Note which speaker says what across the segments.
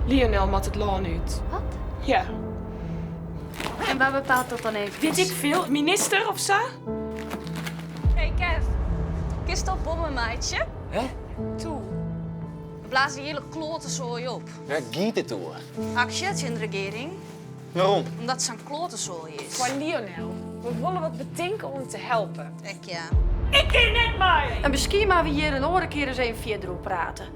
Speaker 1: Lionel mat het laan uit.
Speaker 2: Wat?
Speaker 1: Ja.
Speaker 2: En waar bepaalt dat dan even?
Speaker 1: Weet ik veel? Minister of zo?
Speaker 3: Hey Kev, kist op bommen, meidje?
Speaker 4: Hè?
Speaker 3: Toe. We blazen die hele klotenzooi op.
Speaker 4: Waar giet het toe?
Speaker 3: Actie in de regering,
Speaker 4: Waarom?
Speaker 3: omdat het zo'n klotenzooi is.
Speaker 1: Van Lionel. We willen wat bedenken om te helpen.
Speaker 3: Ik ja.
Speaker 1: Ik ken net maar!
Speaker 2: En misschien maar we hier een andere keer eens even verder op praten.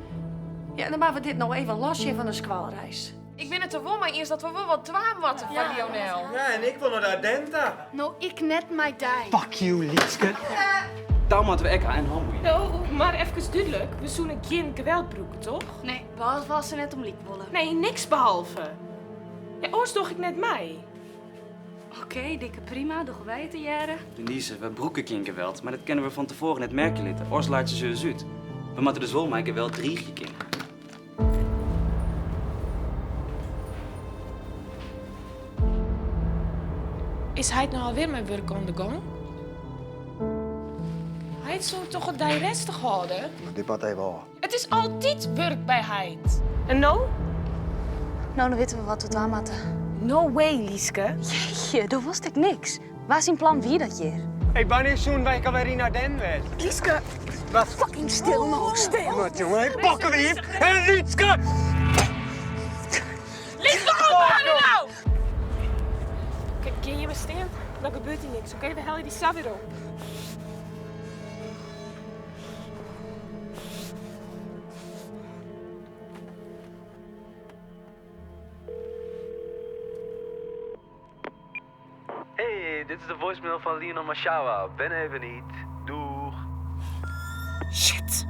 Speaker 2: Ja, en dan maken we dit nou even losje van een squalreis.
Speaker 1: Ik ben het er wel mee eens dat we wel wat dwaamwatten van Lionel.
Speaker 5: Ja, en ik wil naar de Ardenta.
Speaker 2: Nou, ik net mij die.
Speaker 4: Fuck you, Lieske. Daar moeten we Ekka en Hamboeien.
Speaker 1: Nou, maar even duidelijk. We zoenen geen geweldbroek, toch?
Speaker 2: Nee, behalve als ze net om liek willen.
Speaker 1: Nee, niks behalve. Ja, oors toch ik net mij.
Speaker 2: Oké, dikke prima, doen wij het te jaren.
Speaker 4: Denise, we broeken geen geweld, maar dat kennen we van tevoren net merken litten. Ors laat je ze uit. We moeten dus wel maar geweld 3 kind.
Speaker 1: Is hij nou alweer mijn werk aan de gang? Hij zou toch het die restig houden?
Speaker 6: Dit wat even al.
Speaker 1: Het is altijd werk bij Heid. En nou?
Speaker 3: Nou, dan weten we wat we dwaan moeten.
Speaker 1: No way, Lieske.
Speaker 3: Jeetje, dat was ik niks. Waar zijn plan wie dat hier?
Speaker 5: Hey, wanneer zoen wij kan weer naar Den werd?
Speaker 1: Lieske!
Speaker 5: Wat?
Speaker 3: Fucking stil nou, stil!
Speaker 5: Wat, jongen? Hey, pakken we hier! En Lietske!
Speaker 1: Lieske, ophouden nou! Kijk, ken je me staan? Dan gebeurt hier niks, oké? We halen die sa weer op.
Speaker 7: Hey, dit is de voicemail van Lionel Mashawa. Ben even niet. Doeg.
Speaker 1: Shit!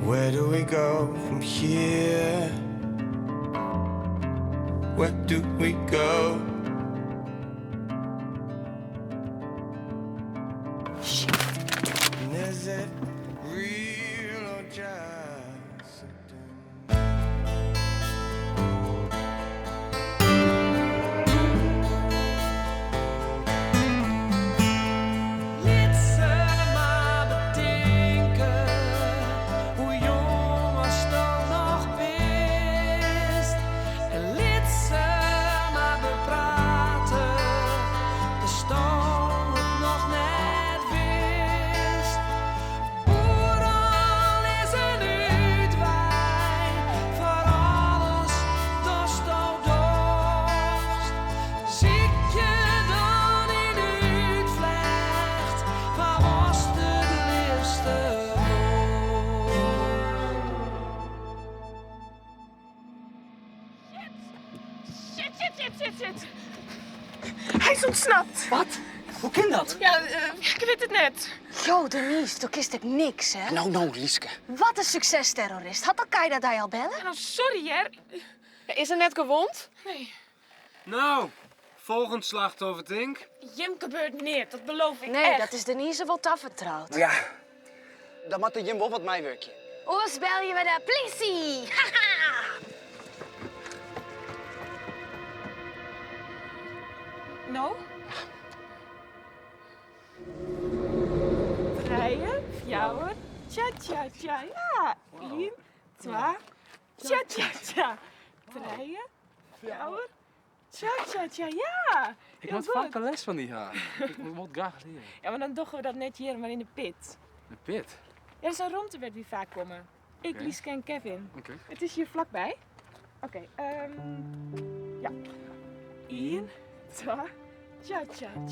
Speaker 8: Where do we go from here? Where do we go? And is it real or just a dream?
Speaker 1: Shit. Hij is ontsnapt.
Speaker 4: Wat? Hoe kan dat?
Speaker 1: Ja, ik weet het net.
Speaker 3: Yo, Denise, toen kist ik niks, hè?
Speaker 4: Nou, Lieske.
Speaker 3: Wat een succesterrorist. Had Al-Qaeda daar al bellen?
Speaker 1: Nou, sorry, hè.
Speaker 9: Is er net gewond?
Speaker 1: Nee,
Speaker 5: Nou, volgend slachtoffer, denk.
Speaker 1: Jim gebeurt niet, dat beloof ik
Speaker 3: Nee,
Speaker 1: echt.
Speaker 3: dat is Denise wel toevertrouwd.
Speaker 4: Ja, dan moet Jim wel wat mij werkje.
Speaker 3: Oors bel je met de politie. Haha.
Speaker 1: Nou? Draaien, fjouwen, tja, ja. 1, 2, tja. Draaien, fjouwen, tja, ja.
Speaker 7: Ik moet vaak een les van die haar. Ik moet graag leren.
Speaker 1: Ja, maar dan doen we dat net hier, maar in de pit.
Speaker 7: De pit.
Speaker 1: Ja, dat is een ruimte waar we vaak komen. Ik,
Speaker 7: Oké.
Speaker 1: Lieske en Kevin.
Speaker 7: Oké.
Speaker 1: Het is hier vlakbij. Oké, ja. 1, 2, tja. Fjouwen, tja. 1,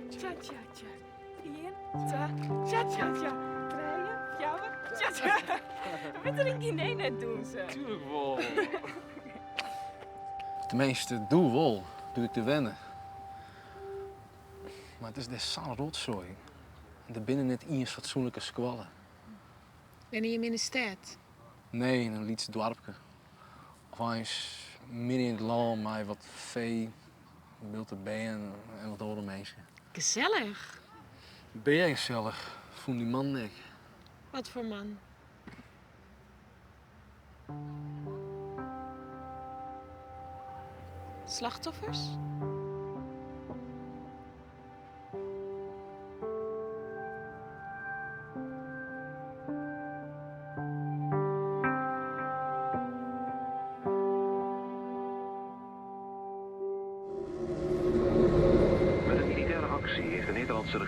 Speaker 1: 2, tja. Draaien, fjouwen, tja. Wat er in Guinea net doen ze?
Speaker 7: Tuurlijk wel.
Speaker 10: Tenminste, doe wel. Doe ik te wennen. Maar het is des zo'n rotzooi. Er binnen net eens fatsoenlijke squallen.
Speaker 1: Ben je in de stad?
Speaker 10: Nee, in een Lieds dorpje. Of eens midden in het land met wat vee, wilde bijen en wat oude mensen.
Speaker 1: Gezellig.
Speaker 10: Ben jij gezellig? Voel die man nek.
Speaker 1: Wat voor man? Slachtoffers?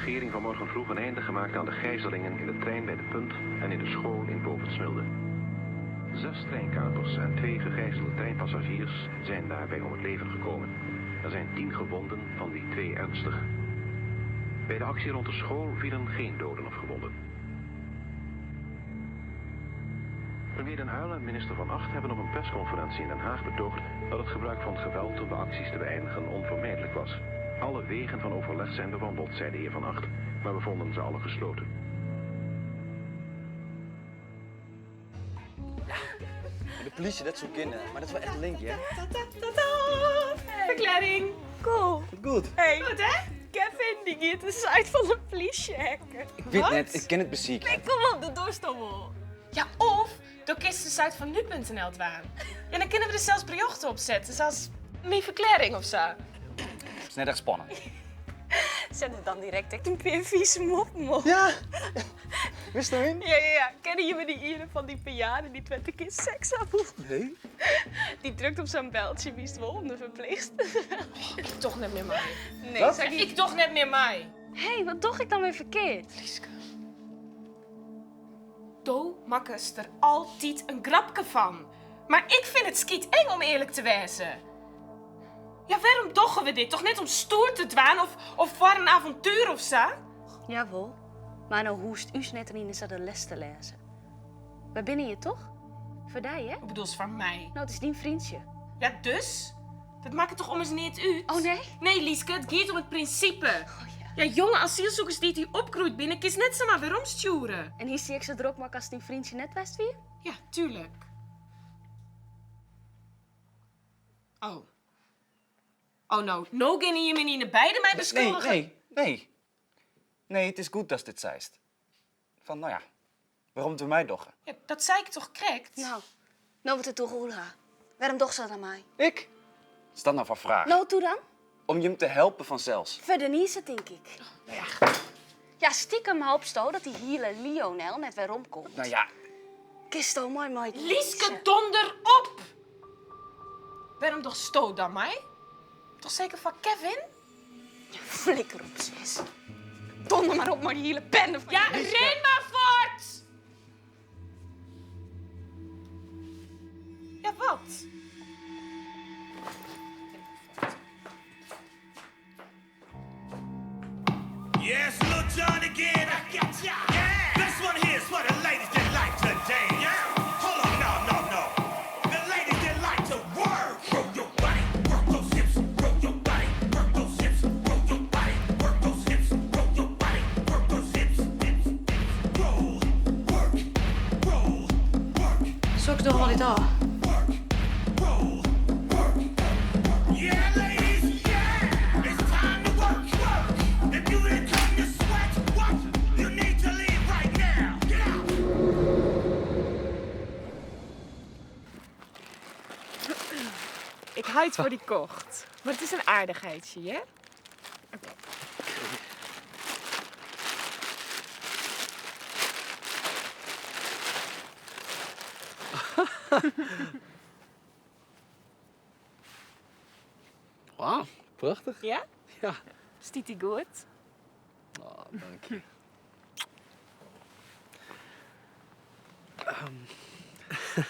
Speaker 6: regering vanmorgen vroeg een einde gemaakt aan de gijzelingen in de trein bij de Punt en in de school in Bovensmilde. 6 treinkapers en 2 gegijzelde treinpassagiers zijn daarbij om het leven gekomen. Er zijn 10 gewonden, van die 2 ernstig. Bij de actie rond de school vielen geen doden of gewonden. Premier Den Uyl en minister Van Agt hebben op een persconferentie in Den Haag betoogd dat het gebruik van geweld om de acties te beëindigen onvermijdelijk was. Alle wegen van overleg zijn bewandeld, zei de heer Van Agt, maar we vonden ze alle gesloten.
Speaker 4: De politie, dat zoekt kinderen, maar dat is wel echt link, hè?
Speaker 1: Verklaring.
Speaker 3: Cool.
Speaker 4: Goed.
Speaker 3: Hey,
Speaker 1: Goed, hè?
Speaker 3: Kevin, die gaat de site van de politie hacken.
Speaker 4: Ik weet net, ik ken het muziek.
Speaker 3: Nee, kom op, de doorstommel.
Speaker 1: Ja, of door kist de site van nu.nl dwaan. Ja, dan kunnen we er zelfs berichten op zetten, zoals mijn verklaring of zo.
Speaker 4: Het is net echt spannend.
Speaker 3: Zet het dan direct echt een keer vies mop.
Speaker 4: Ja, wist je erin?
Speaker 3: Ja. Kennen jullie die Ieren van die bejaarden die 20 keer seks hebben?
Speaker 4: Nee.
Speaker 3: Die drukt op zo'n beltje, wie is het wel, om de verpleegster.
Speaker 1: Ik toch net meer mij.
Speaker 3: Nee,
Speaker 4: Wat?
Speaker 3: zeg
Speaker 1: Ik toch net meer mij.
Speaker 3: Hé, wat doe ik dan weer verkeerd?
Speaker 1: Lieske. Do makkes er altijd een grapje van. Maar ik vind het skiet eng om eerlijk te wezen. Ja, waarom doggen we dit? Toch net om stoer te dwaan of voor een avontuur of zo?
Speaker 3: Jawel, maar nou hoest u net erin is de les te lezen. Waar binnen je toch? Voor die, hè?
Speaker 1: Ik bedoel, is van mij.
Speaker 3: Nou, het is niet een vriendje.
Speaker 1: Ja, dus? Dat maakt het toch om eens niet uit?
Speaker 3: Oh, nee?
Speaker 1: Nee, Lieske, het gaat om het principe.
Speaker 3: Oh, ja.
Speaker 1: Ja, jonge asielzoekers die hier opgroeit binnen, kies net zomaar weer omsturen.
Speaker 3: En hier zie ik ze druk maken als die vriendje net west weer?
Speaker 1: Ja, tuurlijk. Oh. Oh, nou gaan je me niet naar beide mij beschuldigen?
Speaker 4: Nee, het is goed dat dit zeist. Van, nou ja, waarom doe mij doggen?
Speaker 1: Ja, dat zei ik toch correct?
Speaker 3: Nou wordt het toch goed gaan. Waarom toch zo naar mij?
Speaker 4: Ik? Is dat nou van vraag?
Speaker 3: Nou, toe dan?
Speaker 4: Om je hem te helpen vanzelfs.
Speaker 3: Verder niet, denk ik. Ja, stiekem hoop sto dat die hele Lionel net weer omkomt.
Speaker 4: Nou ja,
Speaker 3: Kist toch mooi.
Speaker 1: Lieske, donder op! Waarom toch stoot dan mij? Toch zeker van Kevin?
Speaker 3: Flikker op, zus. Donder maar op, maar die hele bende van
Speaker 1: Ja, ren maar voort! Ja, wat?
Speaker 8: Yes, Lil Jon again. I got ya. Yeah. This one here's for the ladies that like today. Yeah. Hold on, no. The ladies that like to work. Roll your body, work those hips. Roll your body, work those hips. Roll your body, work those hips. Roll your body, work those hips. Roll, work, work.
Speaker 2: Zoek toch wel dit al.
Speaker 8: Yeah, ladies, yeah. It's time to work. If you ain't come to sweat, what? You need to leave right now. Get out.
Speaker 1: Ik huid voor die kocht. Maar het is een aardigheidje, hè?
Speaker 10: Wauw, prachtig.
Speaker 1: Ja?
Speaker 10: Ja.
Speaker 1: Stiet die goed?
Speaker 10: Oh, dank je.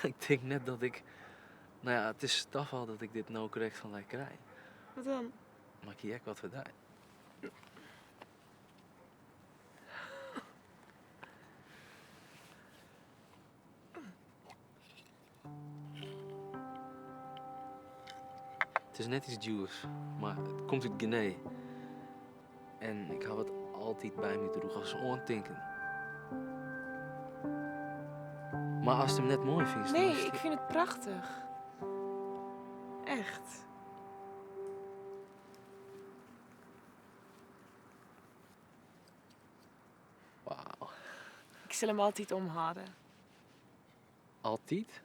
Speaker 10: Ik denk net dat ik... Nou ja, het is toch wel dat ik dit nou correct van lijkt krijg.
Speaker 1: Wat dan?
Speaker 10: Maar ik hier echt wat gedaan. Het is net iets duurs, maar het komt uit Guinea. En ik hou het altijd bij me droeg als oortinken. Maar als je hem net mooi vindt, dan
Speaker 1: Nee,
Speaker 10: is het-
Speaker 1: ik vind het prachtig. Echt.
Speaker 10: Wauw.
Speaker 1: Ik zal hem altijd omhouden.
Speaker 10: Altijd?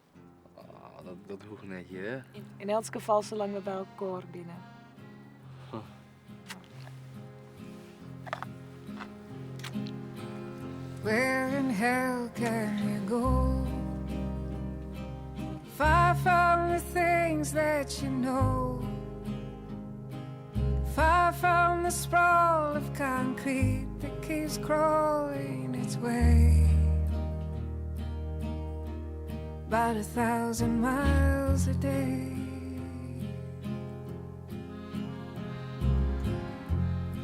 Speaker 10: Oh, dat hoeft net, hè?
Speaker 1: In elk geval zolang we bij elkaar binnen.
Speaker 11: Where in hell can you go? Far from the things that you know. Far from the sprawl of concrete. that keeps crawling its way about 1,000 miles a day.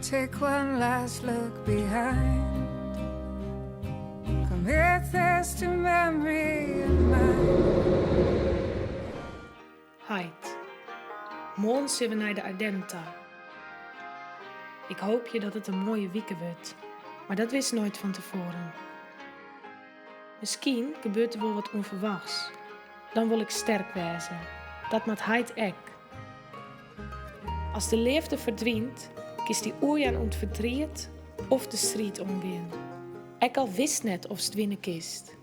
Speaker 11: Take one last look behind. Commit this to memory of mine.
Speaker 1: Heid. Morgen zullen we naar de Ardenta. Ik hoop je dat het een mooie weekend wordt, maar dat wist nooit van tevoren. Misschien gebeurt er wel wat onverwachts. Dan wil ik sterk wezen. Dat maakt Heid ek. Als de liefde verdwijnt, kiest die oei aan het verdriet of de strijd omgaan. Ik al wist net of het winnen kist.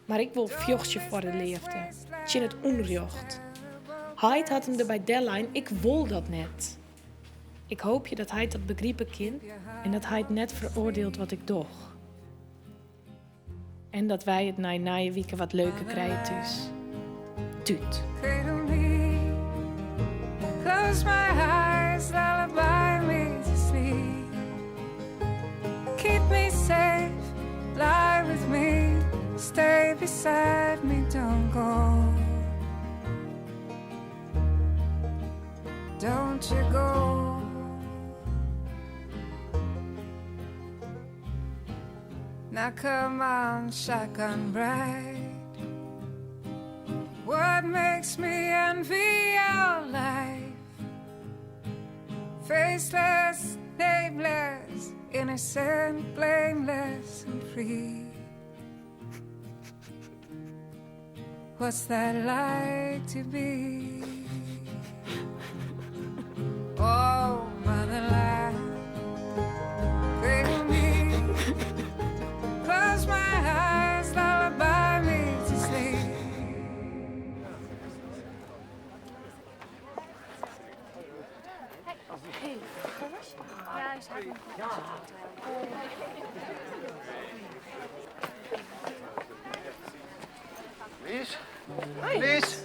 Speaker 1: Maar ik wil vjochtje voor de liefde. Tjen het onrecht. Heid had hem er bij deadline, ik wil dat net. Ik hoop je dat hij dat begrijpen kan en dat hij het net veroordeelt wat ik doe. En dat wij het na je weken wat leuker krijgen thuis. Tuut.
Speaker 11: Close my eyes, lullaby me to sleep. Keep me safe, lie with me, stay beside me, don't go. Don't you go. Now come on, shotgun bright. What makes me envy your life? Faceless, nameless, innocent, blameless and free. What's that like to be? Oh, motherland, cradle me, close my eyes, lullaby me to sleep.
Speaker 3: Hey, waar was je? Ja, hij staat nog.
Speaker 12: Lies? Lies?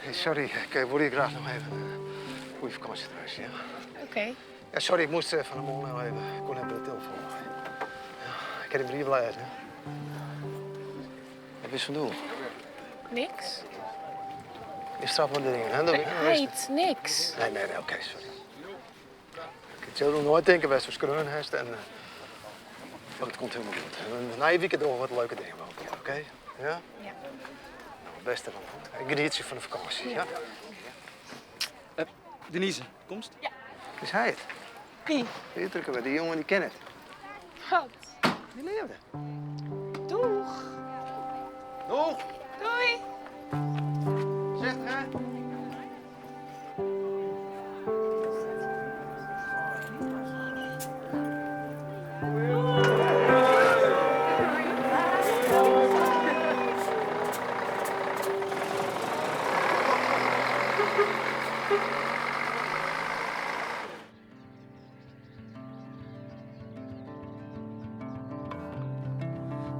Speaker 12: Hey, sorry, ik wil hier graag nog even een goede vakantie thuis, ja?
Speaker 3: Oké.
Speaker 12: Ja, sorry, ik moest van de mol nou even. Ik kon even de telefoon. Ja, ik heb die brief lezen. Wat is van doel?
Speaker 3: Niks.
Speaker 12: Je strafwaarderingen, hè?
Speaker 3: Heid, niks.
Speaker 12: Nee, oké, sorry. Ik zou er nooit denken bij zo'n skreun heeft en maar het komt helemaal goed. En na je weekend door wat leuke dingen ook, oké? Ja?
Speaker 3: Ja.
Speaker 12: Nou, beste dan. Ik geniet je van de vakantie, ja?
Speaker 4: Denise, komst?
Speaker 3: Ja.
Speaker 12: Is hij het?
Speaker 3: Wie?
Speaker 12: Die drukken we, die jongen die ken het.
Speaker 3: Wat?
Speaker 12: Die leefde.
Speaker 3: Doeg.
Speaker 12: Doeg.
Speaker 3: Doei.
Speaker 12: Zeg, hè?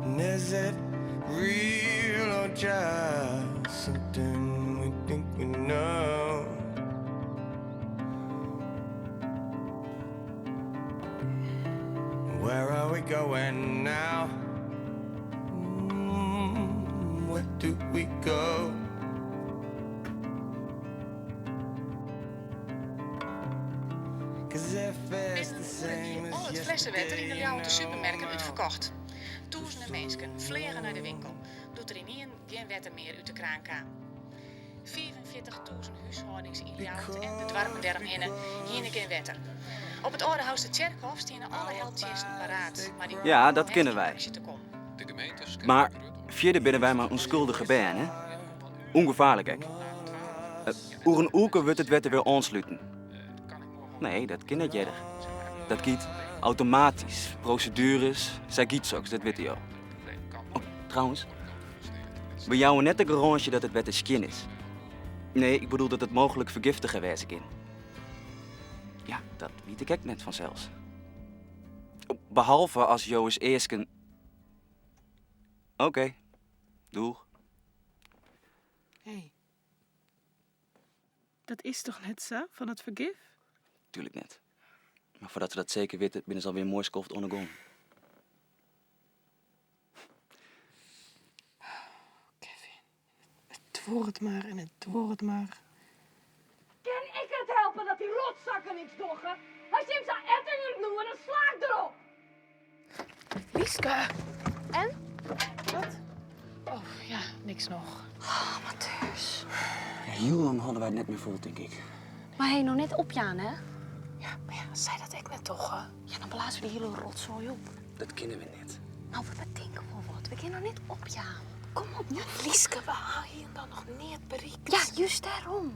Speaker 8: And is it real or just something we think we know? Where are we going now? Where do we go?
Speaker 13: Binnen al het flessenwetter in de Ljouwerte supermerken uitverkocht. Duizenden mensen vliegen naar de winkel. Doet er in één geen wetter meer uit de kraan kwam. 45.000 huishoudens in Ljouwert en de dwarmen daaromheen hier geen wetter. Op het oude huis de Tjerkhof staan alle heldchesten paraat. Maar die
Speaker 4: Ja, dat kennen wij.
Speaker 13: te komen.
Speaker 4: Maar verder binnen wij maar onschuldige bijen, hè? Ongevaarlijk, hè? Oer een oeke wordt het wetter weer aansluiten. Nee, dat ken jij. Dat giet automatisch. Procedures, zij giet zoks, dat weet je al. Oh, trouwens, we jouwen net een garage dat het wetter skin is. Nee, ik bedoel dat het mogelijk vergiftigen wezen kan. Ja, dat weet ik echt net vanzelfs. Behalve als Joos Eersken... Oké, doeg.
Speaker 1: Hé. Dat is toch net zo, van het vergif?
Speaker 4: Tuurlijk net. Maar voordat ze dat zeker weten, binnen ze alweer een mooi skoft ondergong.
Speaker 1: Het wordt maar en het wordt maar.
Speaker 2: Kan ik het helpen dat die rotzakken niks doggen? Als je hem zou etteren noemen, dan sla ik erop.
Speaker 1: Lieske!
Speaker 13: En?
Speaker 1: Wat? Oh, ja, niks nog.
Speaker 3: Oh, Matthäus.
Speaker 4: Heel lang hadden wij het net meer vol, denk ik.
Speaker 3: Maar hij nog net opjaan, hè?
Speaker 1: Ja, maar ja, zei dat ik net toch, hè?
Speaker 3: Ja, dan blazen we die hele rotzooi op.
Speaker 4: Dat kennen we net.
Speaker 3: Nou, we bedenken wel wat. We kunnen nog net opjaan. Kom op, ja.
Speaker 1: Lieske, we halen hier dan nog niet bereikt.
Speaker 3: Ja, juist daarom.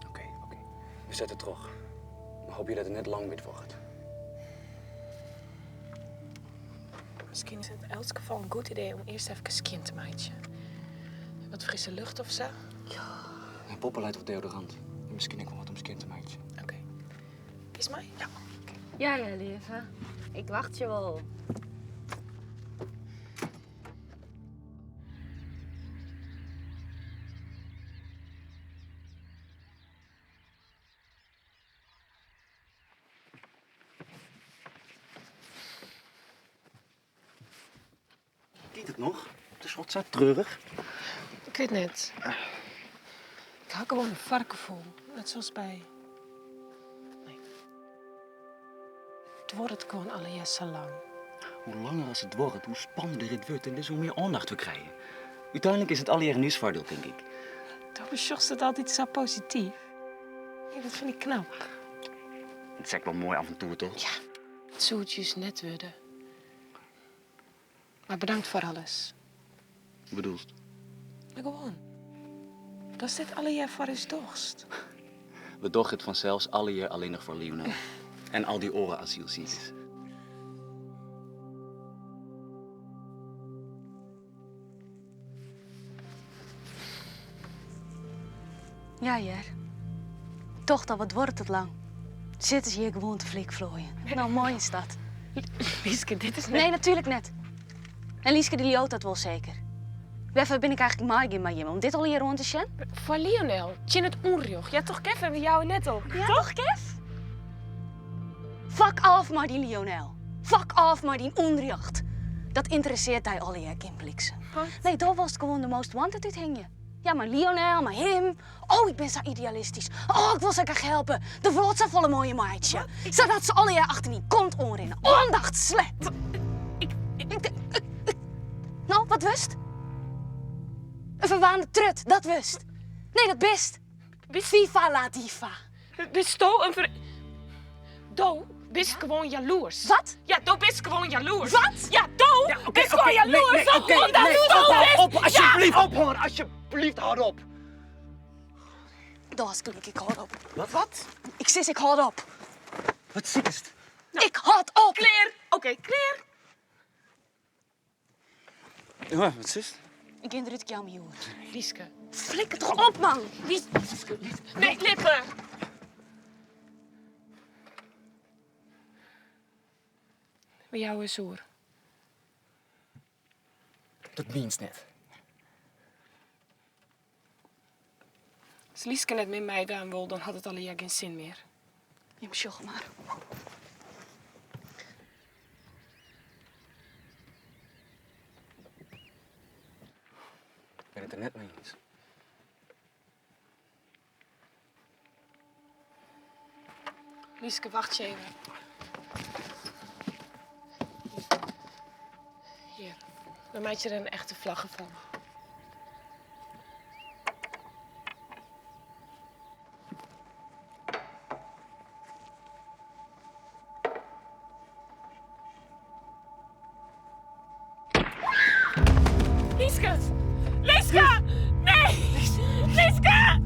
Speaker 4: Oké. We zetten het terug. Maar hoop je dat het net lang weer wordt.
Speaker 1: Misschien is het in elk geval een goed idee om eerst even een skin te maaien. Wat frisse lucht of zo?
Speaker 4: En poppenluid of deodorant. En misschien ook wel wat om skin te maken.
Speaker 1: Oké. Is mij? Ja.
Speaker 3: Ja, lieve. Ik wacht je wel.
Speaker 4: Kijk het nog? Het is wat zo treurig.
Speaker 1: Ik weet net. Ik hou gewoon een varken vol. Net zoals bij... Nee. Het wordt het gewoon alle jaar zo lang.
Speaker 4: Hoe langer als het wordt, hoe spannender het wordt en dus hoe meer aandacht we krijgen. Uiteindelijk is het alle jaar een nieuwsvoordeel, denk ik.
Speaker 1: Toch besjocht het altijd zo positief. Ja, dat vind ik knap.
Speaker 4: Het is echt wel mooi af en toe, toch?
Speaker 1: Ja, het zou het juist net worden. Maar bedankt voor alles.
Speaker 4: Wat bedoel je?
Speaker 1: Maar gewoon. Dat is dit alle jaar voor is dorst.
Speaker 4: We doen het vanzelfs alle jaar alleen nog voor Lionel. En al die oren asielziekers.
Speaker 3: Ja, Jer. Toch, dat wat wordt het lang. Zitten ze hier gewoon te flikvlooien. Nou, mooi is dat.
Speaker 1: Lieske, dit is net...
Speaker 3: Nee, natuurlijk net. En Lieske die lioopt dat wel zeker. Waarvoor ben ik eigenlijk maar met je om dit al hier rond te zien?
Speaker 1: Voor Lionel, tjen het onrioch. Ja, toch, Kev, hebben we jou net al.
Speaker 3: Ja, toch, Kev? Fuck af maar die Lionel. Fuck af maar die onrecht. Dat interesseert hij alle jaar geen bliksem. Nee, daar was het gewoon de most wanted uit hing je. Ja, maar Lionel, maar hem. Oh, ik ben zo idealistisch. Oh, ik wil ze graag helpen. De vlot volle mooie meidje. Zodat ze alle jaar achter die kont onrennen. Ondacht slet. Nou, wat wist? Een verwaande trut, dat wist. Nee, dat best. Viva la diva.
Speaker 1: Bist Do een Do, bist gewoon jaloers.
Speaker 3: Wat?
Speaker 1: Ja, Do bist gewoon jaloers.
Speaker 3: Wat?
Speaker 1: Ja, Do, bist gewoon jaloers.
Speaker 5: Ophoor, alsjeblieft, houd op.
Speaker 3: Dat was klink, ik houd op.
Speaker 1: Wat?
Speaker 3: Ik zeg, ik houd op.
Speaker 4: Wat ziek is het?
Speaker 3: Nou, ik houd op.
Speaker 1: Kleer. Oké, kleer.
Speaker 4: Ja, wat is het?
Speaker 3: Ik ga eruit aan mijn hoor.
Speaker 1: Lieske.
Speaker 3: Flikker toch op, man.
Speaker 1: Nee, lippen. Bij jou is oer.
Speaker 4: Dat meent net.
Speaker 1: Als Lieske net met mij gaan wil, dan had het alle jaar geen zin meer.
Speaker 3: Je moet sjoggen maar.
Speaker 4: Ik ben het er net mee eens.
Speaker 1: Lieske, wacht je even. Hier, dan maak je er een echte vlaggen van. Lieske! Lieske! Nee! Lieske! Lieske!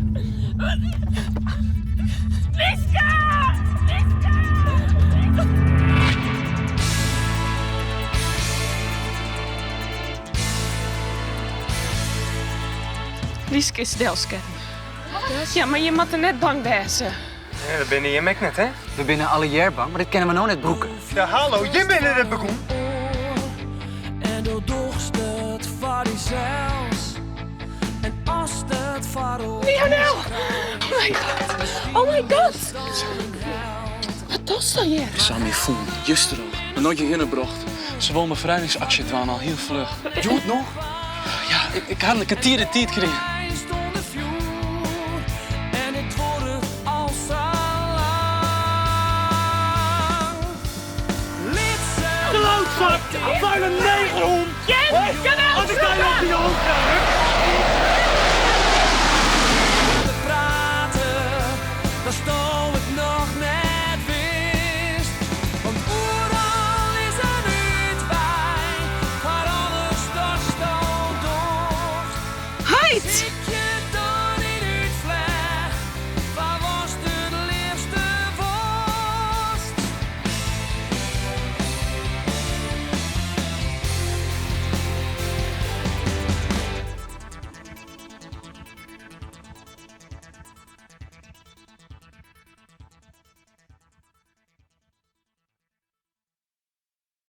Speaker 1: Lieske is Delske. Ja, maar je moet er net bang wezen.
Speaker 5: Ja, dat ben je mek net, hè?
Speaker 4: We binnen alle jaar bang, maar dit kennen we nou net broeken.
Speaker 5: Ja, hallo, je bent het begon.
Speaker 14: En door dorst het fariseels. En als het faro.
Speaker 1: Lionel! Oh my god! Oh my god! dat is dan hier?
Speaker 10: Ik zou me voelen, juist erop. Maar nooit je ingebracht. Ze wil mijn bevrijdingsactie dwaan al heel vlug.
Speaker 5: Doe het nog?
Speaker 10: Ja, ik had een kwartier de tijd gekregen.
Speaker 14: En ik word het al zo lang.
Speaker 5: Klootzak! Vuile negerhond!
Speaker 1: Jens, jawel,
Speaker 5: Als ik daar op je hand krijg,